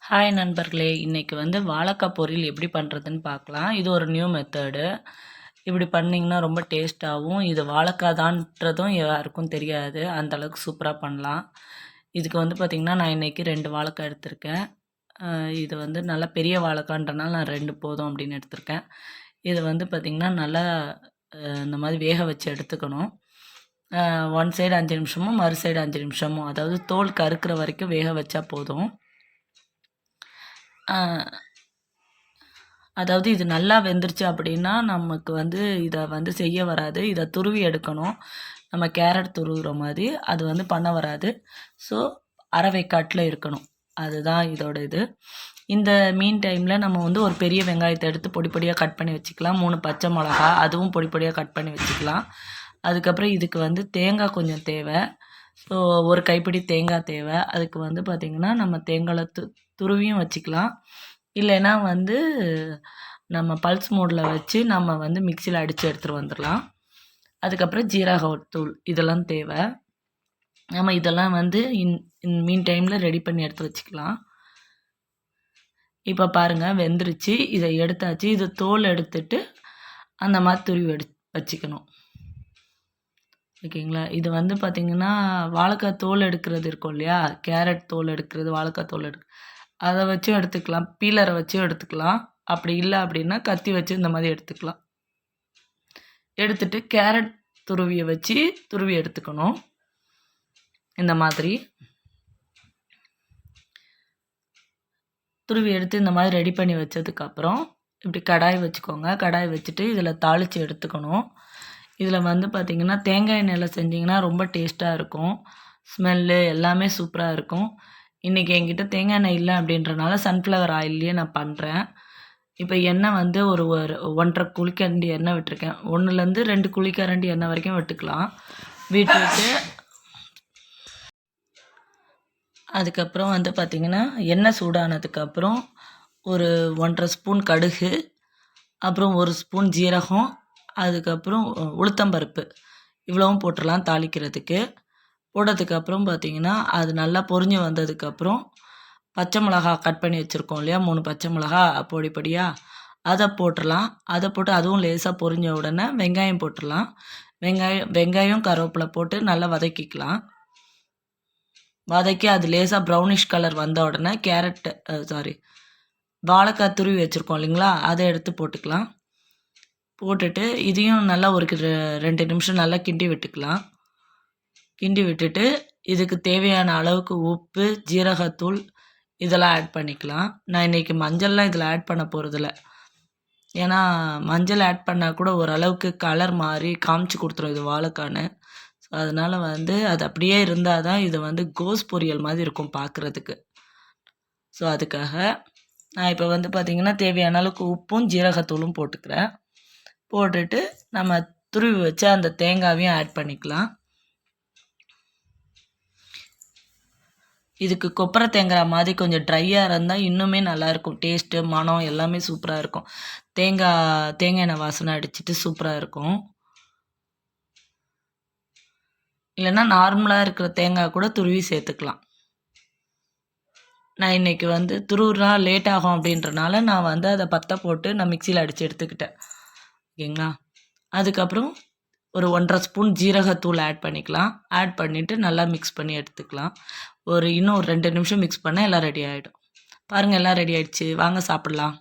Hi நண்பர்களே! இன்னைக்கு வாழைக்காய் பொரியல் எப்படி பண்ணுறதுன்னு பார்க்கலாம். இது ஒரு நியூ மெத்தடு. இப்படி பண்ணிங்கன்னா ரொம்ப டேஸ்ட்டாகவும், இது வாழைக்காய் தான்றதும் யாருக்கும் தெரியாது. அந்த அளவுக்கு சூப்பரா பண்ணலாம். இதுக்கு பார்த்திங்கன்னா, நான் இன்றைக்கி 2 வாழைக்காய் எடுத்திருக்கேன். இது நல்லா பெரிய வாழைக்கான்றனால நான் 2 போதும் அப்படின்னு எடுத்திருக்கேன். இது பார்த்திங்கன்னா, நல்லா இந்த மாதிரி வேக வச்சு எடுத்துக்கணும். ஒன் சைடு 5 நிமிஷமும், மறு சைடு 5 நிமிஷமும், அதாவது தோல் கருக்கிற வரைக்கும் வேக வச்சா போதும். அதாவது இது நல்லா வெந்துருச்சு அப்படின்னா, நமக்கு இதை செய்ய வராது. இதை துருவி எடுக்கணும். நம்ம கேரட் துருவுற மாதிரி அது பண்ண வராது. ஸோ அரை வேக்காட்டில் இருக்கணும். அதுதான் இதோட இது. இந்த மீன் டைமில் நம்ம ஒரு பெரிய வெங்காயத்தை எடுத்து பொடி பொடியாக கட் பண்ணி வச்சுக்கலாம். 3 பச்சை மிளகா அதுவும் பொடி பொடியாக கட் பண்ணி வச்சுக்கலாம். அதுக்கப்புறம் இதுக்கு தேங்காய் கொஞ்சம் தேவை. ஸோ ஒரு கைப்பிடி தேங்காய் தேவை. அதுக்கு பார்த்திங்கன்னா, நம்ம தேங்காய் துருவியும் வச்சுக்கலாம். இல்லைன்னா நம்ம பல்ஸ் மோடில் வச்சு நம்ம மிக்சியில் அடித்து எடுத்துகிட்டு வந்துடலாம். அதுக்கப்புறம் ஜீரகத்தூள் இதெல்லாம் தேவை. நம்ம இதெல்லாம் மீன் டைமில் ரெடி பண்ணி எடுத்து வச்சுக்கலாம். இப்போ பாருங்கள், வெந்துருச்சு. இதை எடுத்தாச்சு. இது தோல் எடுத்துட்டு அந்த மாதிரி துருவி வச்சுக்கணும். ஓகேங்களா? இது பார்த்திங்கன்னா, வாழைக்காய் தோல் எடுக்கிறது இருக்கும் இல்லையா? கேரட் தோல் எடுக்கிறது, வாழைக்காய் தோல் அதை வச்சும் எடுத்துக்கலாம். பீலரை வச்சும் எடுத்துக்கலாம். அப்படி இல்லை அப்படின்னா கத்தி வச்சு இந்த மாதிரி எடுத்துக்கலாம். எடுத்துட்டு கேரட் துருவியை வச்சு துருவி எடுத்துக்கணும். இந்த மாதிரி துருவி எடுத்து இந்த மாதிரி ரெடி பண்ணி வச்சதுக்கப்புறம் இப்படி கடாய் வச்சுக்கோங்க. கடாய் வச்சுட்டு இதில் தாளித்து எடுத்துக்கணும். இதில் பார்த்திங்கன்னா, தேங்காய் எண்ணெயில் செஞ்சிங்கன்னா ரொம்ப டேஸ்ட்டாக இருக்கும். ஸ்மெல்லு எல்லாமே சூப்பராக இருக்கும். இன்றைக்கி என்கிட்ட தேங்காய் எண்ணெய் இல்லை அப்படின்றனால சன்ஃப்ளவர் ஆயில்லையே நான் பண்ணுறேன். இப்போ எண்ணெய் ஒரு 1.5 குழிக்கரண்டி எண்ணெய் விட்டுருக்கேன். 1லேருந்து 2 குழிக்கரண்டி எண்ணெய் வரைக்கும் விட்டுக்கலாம். விட்டுட்டு அதுக்கப்புறம் பார்த்திங்கன்னா, எண்ணெய் சூடானதுக்கப்புறம் ஒரு 1.5 ஸ்பூன் கடுகு, அப்புறம் 1 ஸ்பூன் ஜீரகம், அதுக்கப்புறம் உளுத்தம்பருப்பு இவ்வளவும் போட்டுடலாம் தாளிக்கிறதுக்கு. போட்டதுக்கப்புறம் பார்த்திங்கன்னா, அது நல்லா பொரிஞ்சு வந்ததுக்கப்புறம் பச்சை மிளகா கட் பண்ணி வச்சுருக்கோம் இல்லையா? 3 பச்சை மிளகா பொடி பொடியாக அதை போட்டுடலாம். அதை போட்டு அதுவும் லேசாக பொரிஞ்ச உடனே வெங்காயம் போட்டுடலாம். வெங்காயம் கருவேப்பிலை போட்டு நல்லா வதக்கிக்கலாம். வதக்கி அது லேசாக ப்ரௌனிஷ் கலர் வந்த உடனே வாழைக்காய் துருவி வச்சுருக்கோம் இல்லைங்களா? அதை எடுத்து போட்டுக்கலாம். போட்டுட்டு இதையும் நல்லா ஒரு 2 நிமிஷம் நல்லா கிண்டி விட்டுக்கலாம். கிண்டி விட்டுட்டு இதுக்கு தேவையான அளவுக்கு உப்பு, ஜீரகத்தூள் இதெல்லாம் ஆட் பண்ணிக்கலாம். நான் இன்றைக்கி மஞ்சள்லாம் இதில் ஆட் பண்ண போகிறதில்ல. ஏன்னா மஞ்சள் ஆட் பண்ணால் கூட ஓரளவுக்கு கலர் மாறி காமிச்சு கொடுத்துரும் இது வாழைக்கான்னு. ஸோ அதனால் அது அப்படியே இருந்தால் தான் இது கோஸ் பொரியல் மாதிரி இருக்கும் பார்க்குறதுக்கு. ஸோ அதுக்காக நான் இப்போ பார்த்திங்கன்னா, தேவையான அளவுக்கு உப்பும் ஜீரகத்தூளும் போட்டுக்கிறேன். போட்டுட்டு நம்ம துருவி வச்ச அந்த தேங்காவையும் ஆட் பண்ணிக்கலாம். இதுக்கு கொப்பரை தேங்காய் மாதிரி கொஞ்சம் ட்ரையாக இருந்தால் இன்னுமே நல்லாயிருக்கும். டேஸ்ட்டு, மனம் எல்லாமே சூப்பராக இருக்கும். தேங்காய் எண்ணெய் வாசனை அடிச்சுட்டு சூப்பராக இருக்கும். இல்லைன்னா நார்மலாக இருக்கிற தேங்காய் கூட துருவி சேர்த்துக்கலாம். நான் இன்றைக்கி துருவுனா லேட் ஆகும் அப்படின்றனால நான் அதை பற்ற போட்டு நான் மிக்சியில் அடித்து எடுத்துக்கிட்டேன். ஓகேங்களா? அதுக்கப்புறம் ஒரு 1.5 ஸ்பூன் ஜீரகத்தூள் ஆட் பண்ணிக்கலாம். ஆட் பண்ணிவிட்டு நல்லா மிக்ஸ் பண்ணி எடுத்துக்கலாம். இன்னும் ஒரு 2 நிமிஷம் மிக்ஸ் பண்ணால் எல்லாம் ரெடி ஆகிடும். பாருங்கள், எல்லாம் ரெடி ஆகிடுச்சு. வாங்க சாப்பிட்லாம்.